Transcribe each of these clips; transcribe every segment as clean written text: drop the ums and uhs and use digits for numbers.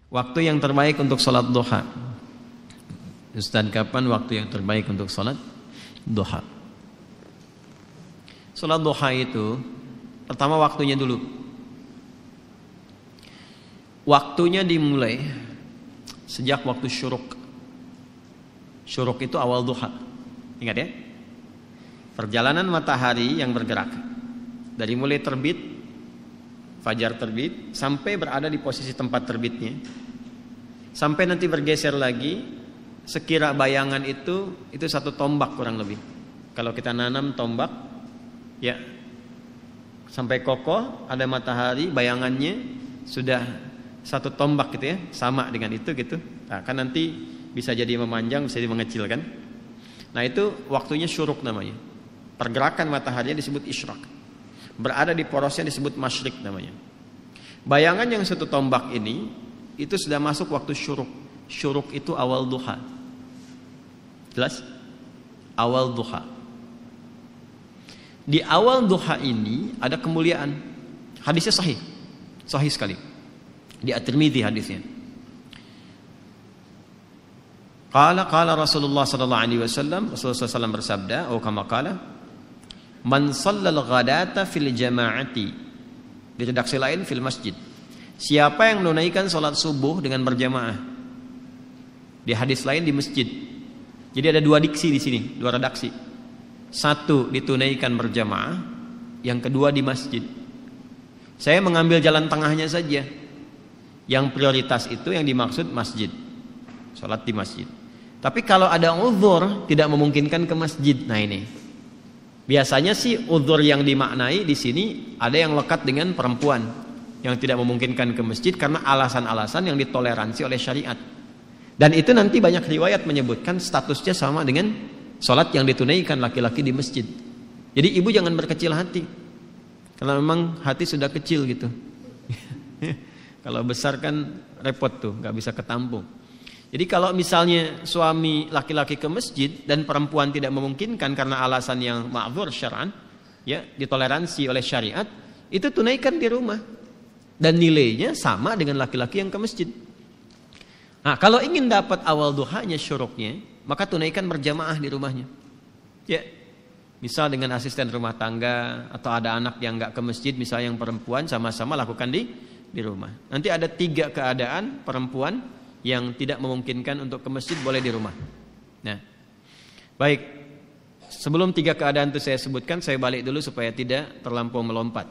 Waktu yang terbaik untuk sholat duha. Ustaz, kapan waktu yang terbaik untuk sholat duha? Sholat duha itu pertama waktunya dulu. Waktunya dimulai sejak waktu syuruk. Syuruk itu awal duha. Ingat ya? Perjalanan matahari yang bergerak dari mulai terbit, fajar terbit, sampai berada di posisi tempat terbitnya, sampai nanti bergeser lagi, sekira bayangan itu 1 tombak kurang lebih. Kalau kita nanam tombak, ya sampai kokoh ada matahari, bayangannya sudah 1 tombak gitu ya, sama dengan itu gitu. Nah, kan nanti bisa jadi memanjang, bisa jadi mengecil kan. Nah itu waktunya syuruk namanya. Pergerakan matahari disebut isyraq. Berada di porosnya disebut masyrik namanya. Bayangan yang 1 tombak ini itu sudah masuk waktu syuruk. Syuruk itu awal duha. Jelas? Awal duha. Di awal duha ini ada kemuliaan. Hadisnya sahih. Sahih sekali. Di At-Tirmidzi hadisnya. Qala Rasulullah sallallahu alaihi wasallam, Rasulullah SAW bersabda, kama qala, man shallal ghadata fil jama'ati. Di redaksi lain fil masjid. Siapa yang menunaikan salat subuh dengan berjamaah. Di hadis lain di masjid. Jadi ada 2 diksi di sini, 2 redaksi. 1 ditunaikan berjamaah, yang kedua di masjid. Saya mengambil jalan tengahnya saja. Yang prioritas itu yang dimaksud masjid. Salat di masjid. Tapi kalau ada uzur tidak memungkinkan ke masjid. Nah ini. Biasanya sih uzur yang dimaknai di sini ada yang lekat dengan perempuan yang tidak memungkinkan ke masjid karena alasan-alasan yang ditoleransi oleh syariat. Dan itu nanti banyak riwayat menyebutkan statusnya sama dengan salat yang ditunaikan laki-laki di masjid. Jadi ibu jangan berkecil hati. Karena memang hati sudah kecil gitu. Kalau besar kan repot tuh, nggak bisa ketampung. Jadi kalau misalnya suami laki-laki ke masjid dan perempuan tidak memungkinkan karena alasan yang ma'dzur syar'an, ya, ditoleransi oleh syariat, itu tunaikan di rumah. Dan nilainya sama dengan laki-laki yang ke masjid. Nah, kalau ingin dapat awal duhanya syuruknya, maka tunaikan berjamaah di rumahnya. Ya. Misal dengan asisten rumah tangga atau ada anak yang enggak ke masjid, misalnya yang perempuan, sama-sama lakukan di rumah. Nanti ada 3 keadaan perempuan yang tidak memungkinkan untuk ke masjid boleh di rumah. Nah, baik. Sebelum 3 keadaan itu saya sebutkan, saya balik dulu supaya tidak terlampau melompat.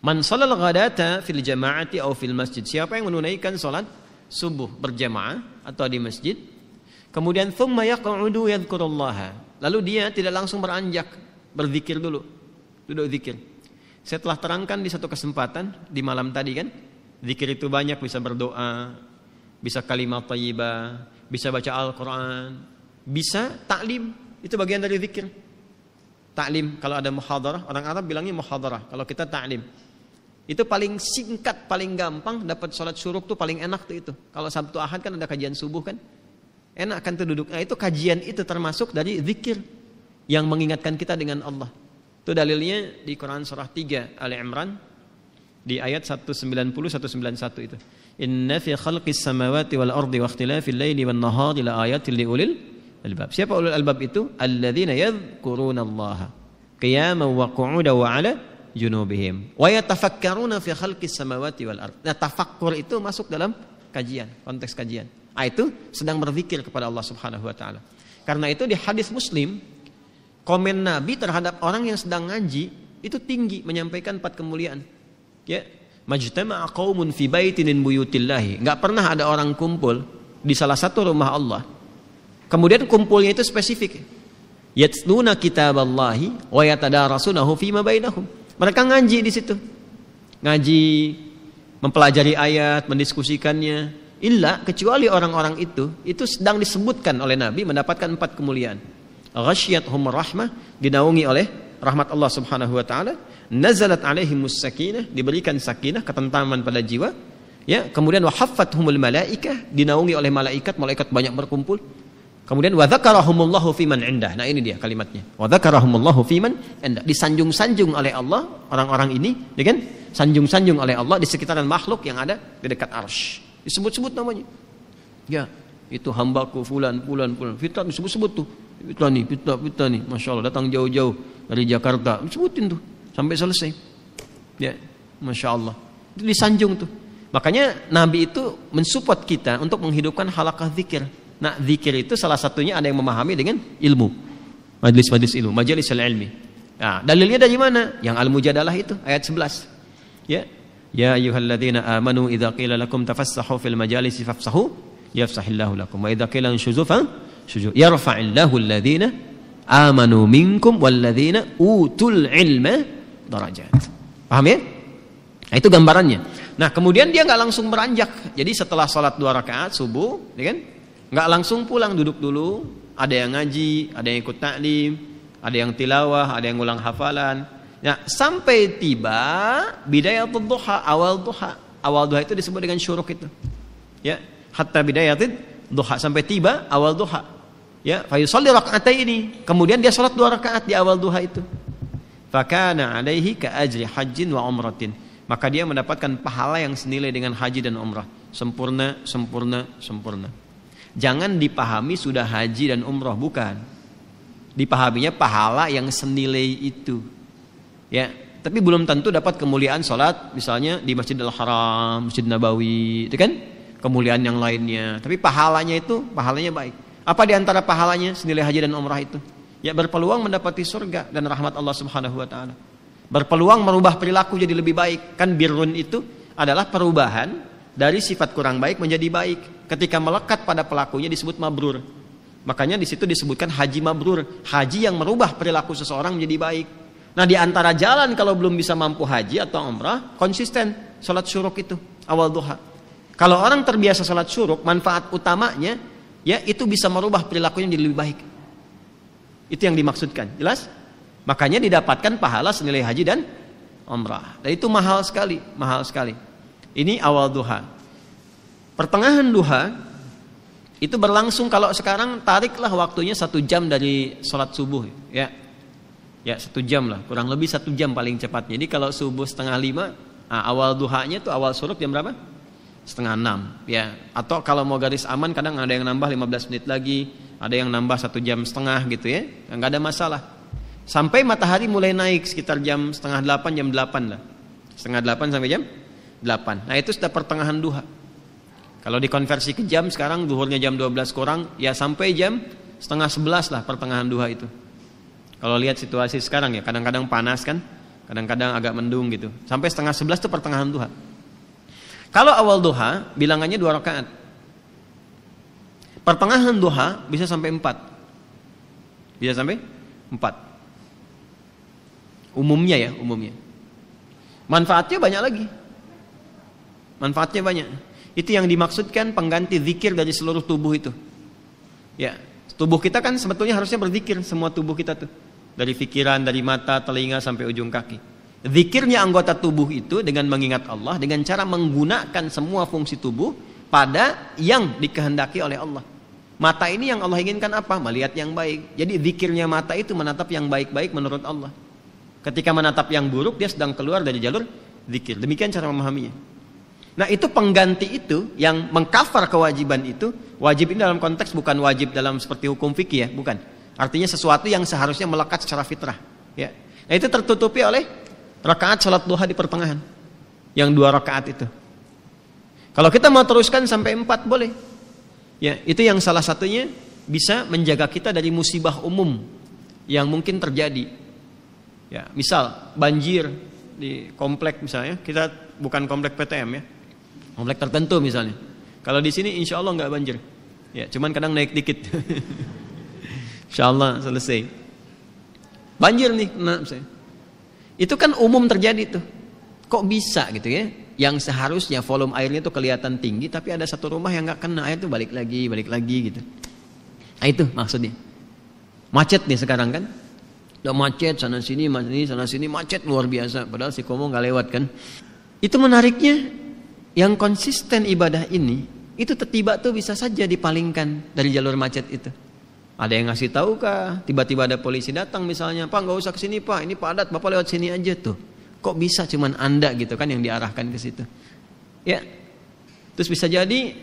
Man shalal ghadata fil jama'ati aw fil masjid. Siapa yang menunaikan salat subuh berjamaah atau di masjid, kemudian thumma yaq'udu yadhkurullaha. Lalu dia tidak langsung beranjak, berzikir dulu. Duduk zikir. Saya telah terangkan di satu kesempatan di malam tadi kan, zikir itu banyak, bisa berdoa, bisa kalimat thayyibah, bisa baca Al-Quran, bisa ta'lim, itu bagian dari zikir. Ta'lim, kalau ada muhadarah, orang Arab bilangnya muhadarah, kalau kita ta'lim. Itu paling singkat, paling gampang, dapat sholat syuruk tuh paling enak tuh itu. Kalau Sabtu Ahad kan ada kajian subuh kan, enak kan tuh duduk. Nah itu kajian itu termasuk dari zikir yang mengingatkan kita dengan Allah. Itu dalilnya di Quran surah 3 Ali Imran di ayat 190-191 itu. Inna fi khalqis samawati wal ardi wa ikhtilafil laili wan nahari la ayatin liulil albab. Siapa ulul albab itu? Alladzina yadhkurunallaha qiyaman wa qu'udan wa 'ala junubihim wa yatafakkaruna fi khalqis samawati wal ardi. Nah, tafakkur itu masuk dalam kajian, konteks kajian. Ah itu sedang berzikir kepada Allah Subhanahu wa taala. Karena itu di hadis Muslim komen Nabi terhadap orang yang sedang ngaji itu tinggi, menyampaikan 4 kemuliaan. Ya, majtama'a qaumun fi baitin min buyutillahi. Enggak pernah ada orang kumpul di salah satu rumah Allah. Kemudian kumpulnya itu spesifik. Yatluna kitaballahi wa yatadarasunahu fima bainahum. Mereka ngaji di situ. Ngaji, mempelajari ayat, mendiskusikannya. Illa kecuali orang-orang itu sedang disebutkan oleh Nabi mendapatkan 4 kemuliaan. Ghasyiyatuhum rahmah, dinaungi oleh rahmat Allah Subhanahu wa taala. Nazalat alaihimus sakinah, diberikan sakinah, ketentraman pada jiwa. Ya, kemudian wahaffathumul malaikah, dinaungi oleh malaikat, malaikat banyak berkumpul. Kemudian wa dzakarahumullahu fiman indah. Nah ini dia kalimatnya. Wa dzakarahumullahu fiman indah. Disanjung-sanjung oleh Allah orang-orang ini, ya kan? Sanjung-sanjung oleh Allah di sekitaran makhluk yang ada di dekat arsy. disebut-sebut namanya. Ya, itu hambaku fulan. Fitnah disebut-sebut tuh. Fitnah nih. Masya Allah, datang jauh-jauh dari Jakarta. Sebutin tuh sampai selesai. Ya, Masya Allah. Itu disanjung tuh. Makanya Nabi itu mensupport kita untuk menghidupkan halaqah zikir. Nah, zikir itu salah satunya ada yang memahami dengan ilmu. Majelis ilmu, majelis ilmi. Nah, dalilnya dari mana? Yang Al-Mujadalah itu ayat 11. Ya. Ya ayyuhalladzina amanu idza qila lakum tafassahu fil majalisi fafsahu yafsahillahu lakum wa idza qila anshuzu fanshuzu yarfa'illahu alladzina amanu minkum walladzina utul ilma darajat. Paham ya? Nah, itu gambarannya. Nah, kemudian dia nggak langsung beranjak. Jadi setelah sholat 2 rakaat subuh, ya kan? Nggak langsung pulang, duduk dulu. Ada yang ngaji, ada yang ikut taklim, ada yang tilawah, ada yang ulang hafalan. Nah, sampai tiba bidayatul duha, awal duha. Awal duha itu disebut dengan syuruk itu. Ya, hatta bidayatul duha, sampai tiba awal duha. Ya, fa yusalli raka'ataini. Kemudian dia salat 2 rakaat di awal duha itu. Fakana alaihi ka ajri hajjin wa umratin. Maka dia mendapatkan pahala yang senilai dengan haji dan umrah. Sempurna. Jangan dipahami sudah haji dan umrah, bukan. Dipahaminya pahala yang senilai itu. Ya, tapi belum tentu dapat kemuliaan salat misalnya di Masjidil Haram, Masjid Nabawi, itu kan kemuliaan yang lainnya. Tapi pahalanya baik. Apa di antara pahalanya senilai haji dan umrah itu? Ya, berpeluang mendapati surga dan rahmat Allah Subhanahu wa taala. Berpeluang merubah perilaku jadi lebih baik. Kan birrun itu adalah perubahan dari sifat kurang baik menjadi baik. Ketika melekat pada pelakunya disebut mabrur. Makanya di situ disebutkan haji mabrur, haji yang merubah perilaku seseorang menjadi baik. Nah, di antara jalan kalau belum bisa mampu haji atau umrah, konsisten salat syuruk itu awal duha. Kalau orang terbiasa salat syuruk, manfaat utamanya ya itu bisa merubah perilakunya menjadi lebih baik. Itu yang dimaksudkan. Jelas? Makanya didapatkan pahala senilai haji dan umrah. Dan itu mahal sekali. Ini awal duha. Pertengahan duha itu berlangsung, kalau sekarang tariklah waktunya 1 jam dari sholat subuh. Ya 1 jam lah, kurang lebih 1 jam paling cepatnya. Jadi kalau subuh 4:30, awal duhanya itu awal syuruk jam berapa? 5:30 ya. Atau kalau mau garis aman kadang ada yang nambah 15 menit lagi, ada yang nambah 1,5 jam gitu ya. Enggak ada masalah. Sampai matahari mulai naik sekitar jam 7:30, jam 8 lah. 7:30 sampai jam 8. Nah, itu sudah pertengahan duha. Kalau dikonversi ke jam sekarang zuhurnya jam 12 kurang, ya sampai jam 10:30 lah pertengahan duha itu. Kalau lihat situasi sekarang ya, kadang-kadang panas kan, kadang-kadang agak mendung gitu. Sampai 10:30 itu pertengahan duha. Kalau awal duha, bilangannya 2 rakaat. Pertengahan duha bisa sampai 4. Bisa sampai 4. Umumnya. Manfaatnya banyak lagi. Itu yang dimaksudkan pengganti zikir dari seluruh tubuh itu. Ya, tubuh kita kan sebetulnya harusnya berzikir, semua tubuh kita tuh. Dari pikiran, dari mata, telinga sampai ujung kaki. Zikirnya anggota tubuh itu dengan mengingat Allah, dengan cara menggunakan semua fungsi tubuh pada yang dikehendaki oleh Allah. Mata ini yang Allah inginkan apa? Melihat yang baik. Jadi zikirnya mata itu menatap yang baik-baik menurut Allah. Ketika menatap yang buruk, dia sedang keluar dari jalur zikir. Demikian cara memahaminya. Nah, itu pengganti itu yang mengkafar kewajiban itu. Wajib ini dalam konteks bukan wajib dalam seperti hukum fikih ya, bukan. Artinya sesuatu yang seharusnya melekat secara fitrah. Ya. Nah, itu tertutupi oleh rakaat salat duha di pertengahan. Yang 2 rakaat itu. Kalau kita mau teruskan sampai 4 boleh. Ya, itu yang salah satunya bisa menjaga kita dari musibah umum yang mungkin terjadi. Ya, misal banjir di komplek misalnya, kita bukan komplek PTM ya. Komplek tertentu misalnya. Kalau di sini insya Allah nggak banjir. Ya, cuman kadang naik dikit. Insya Allah selesai. Banjir nih, misalnya. Itu kan umum terjadi tuh. Kok bisa gitu ya? Yang seharusnya volume airnya tuh kelihatan tinggi, tapi ada satu rumah yang nggak kena air tuh balik lagi gitu. Nah, itu maksudnya. Macet nih sekarang kan? Udah macet sana sini macet luar biasa. Padahal si Komo nggak lewat kan? Itu menariknya. Yang konsisten ibadah ini itu tiba tuh bisa saja dipalingkan dari jalur macet itu. Ada yang ngasih tahu kah? Tiba-tiba ada polisi datang misalnya, Pak nggak usah kesini Pak, ini padat, Bapak lewat sini aja tuh. Kok bisa cuman Anda gitu kan yang diarahkan ke situ? Ya, Terus bisa jadi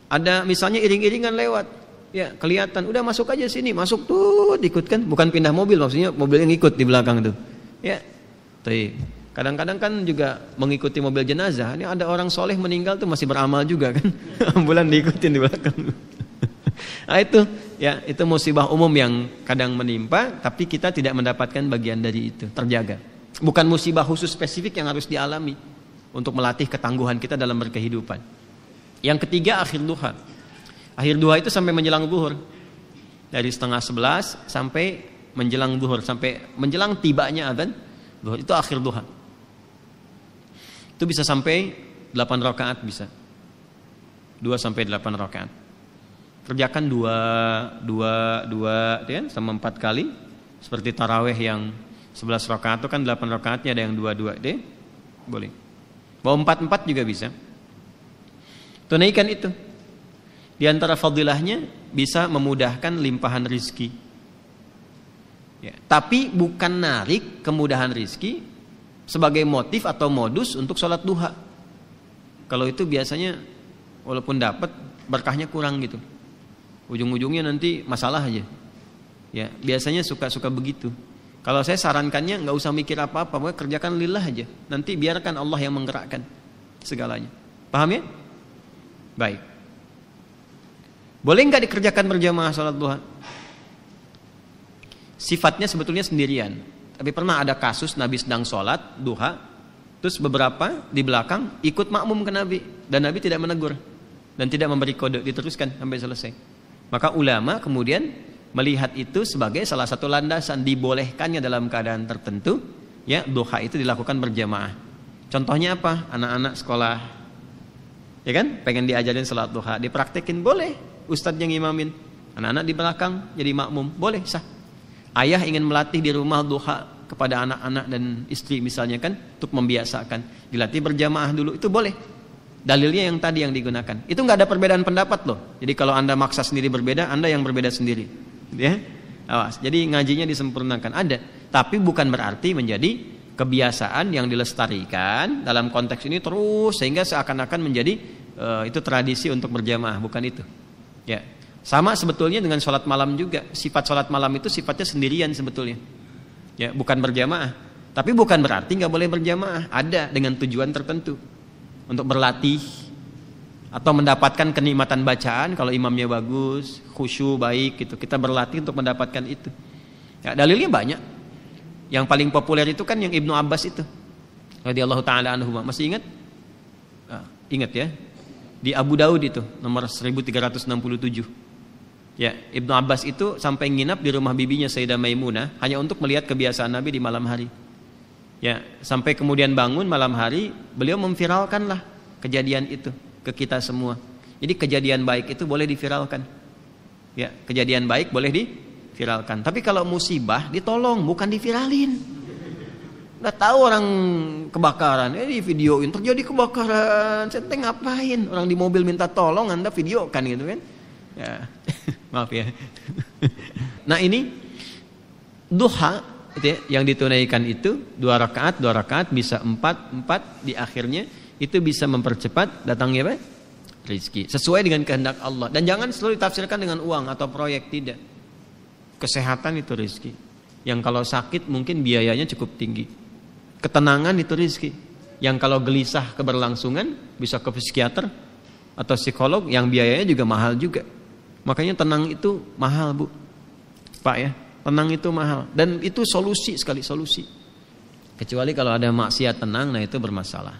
ada misalnya iring-iringan lewat, ya kelihatan, udah masuk aja sini, masuk tuh, ikut kan, bukan pindah mobil, maksudnya mobil yang ikut di belakang tuh, ya. Kadang-kadang kan juga mengikuti mobil jenazah, ini ada orang soleh meninggal tuh masih beramal juga kan, ambulan diikutin di belakang. Nah itu, ya itu musibah umum yang kadang menimpa, tapi kita tidak mendapatkan bagian dari itu, terjaga. Bukan musibah khusus spesifik yang harus dialami untuk melatih ketangguhan kita dalam berkehidupan. Yang ketiga, akhir duha. Akhir duha itu sampai menjelang zuhur. Dari 10:30 sampai menjelang zuhur, sampai menjelang tibanya adzan zuhur, itu akhir duha. Itu bisa sampai 8 rakaat bisa. 2 sampai 8 rakaat. Kerjakan 2 ya, sama 4 kali. Seperti tarawih yang 11 rakaat itu kan 8 rakaatnya, ada yang 2 deh. Boleh. Mau 4 juga bisa. Tunaikan itu. Di antara fadilahnya bisa memudahkan limpahan rizki. Ya, tapi bukan narik kemudahan rizki sebagai motif atau modus untuk sholat duha. Kalau itu biasanya walaupun dapat berkahnya kurang gitu. Ujung-ujungnya nanti masalah aja. Ya, biasanya suka begitu. Kalau saya sarankannya nggak usah mikir apa-apa, pokoknya kerjakan lillah aja. Nanti biarkan Allah yang menggerakkan segalanya. Paham ya? Baik. Boleh nggak dikerjakan berjamaah sholat duha? Sifatnya sebetulnya sendirian. Tapi pernah ada kasus Nabi sedang sholat duha, terus beberapa di belakang ikut makmum ke Nabi, dan Nabi tidak menegur dan tidak memberi kode, diteruskan sampai selesai. Maka ulama kemudian melihat itu sebagai salah satu landasan dibolehkannya dalam keadaan tertentu, ya duha itu dilakukan berjamaah. Contohnya apa? Anak-anak sekolah, ya kan, pengen diajarin salat duha, dipraktekin, boleh. Ustadz yang imamin, anak-anak di belakang jadi makmum, boleh, sah. Ayah ingin melatih di rumah duha kepada anak-anak dan istri misalnya kan, untuk membiasakan, dilatih berjamaah dulu, itu boleh. Dalilnya yang tadi yang digunakan. Itu nggak ada perbedaan pendapat loh. Jadi kalau Anda maksa sendiri berbeda, Anda yang berbeda sendiri. Ya, awas. Jadi ngajinya disempurnakan, ada. Tapi bukan berarti menjadi kebiasaan yang dilestarikan dalam konteks ini terus sehingga seakan-akan menjadi itu tradisi untuk berjamaah, bukan itu. Ya, sama sebetulnya dengan sholat malam juga. Sifat sholat malam itu sifatnya sendirian sebetulnya. Ya, bukan berjamaah. Tapi bukan berarti nggak boleh berjamaah. Ada dengan tujuan tertentu untuk berlatih atau mendapatkan kenikmatan bacaan kalau imamnya bagus, khusyuk baik gitu. Kita berlatih untuk mendapatkan itu. Ya, dalilnya banyak. Yang paling populer itu kan yang Ibnu Abbas itu, radhiyallahu taala anhu. Masih ingat? Ingat ya. Di Abu Daud itu nomor 1367. Ya, Ibnu Abbas itu sampai nginap di rumah bibinya Sayyidah Maimunah hanya untuk melihat kebiasaan Nabi di malam hari. Ya, sampai kemudian bangun malam hari, beliau memviralkanlah kejadian itu ke kita semua. Jadi kejadian baik itu boleh diviralkan. Ya, kejadian baik boleh diviralkan. Tapi kalau musibah ditolong, bukan diviralin. Udah tahu orang kebakaran, di videoin terjadi kebakaran, saya ngapain? Orang di mobil minta tolong, Anda videokan gitu kan? Ya, maaf ya. Nah ini duha itu ya, yang ditunaikan itu 2 rakaat bisa 4 di akhirnya itu bisa mempercepat datangnya apa? Rizki sesuai dengan kehendak Allah. Dan jangan selalu ditafsirkan dengan uang atau proyek, tidak. Kesehatan itu rizki. Yang kalau sakit mungkin biayanya cukup tinggi. Ketenangan itu rizki. Yang kalau gelisah keberlangsungan bisa ke psikiater atau psikolog yang biayanya juga mahal juga. Makanya tenang itu mahal, Bu. Pak ya, tenang itu mahal. Dan itu solusi sekali, solusi. Kecuali kalau ada maksiat tenang, nah itu bermasalah.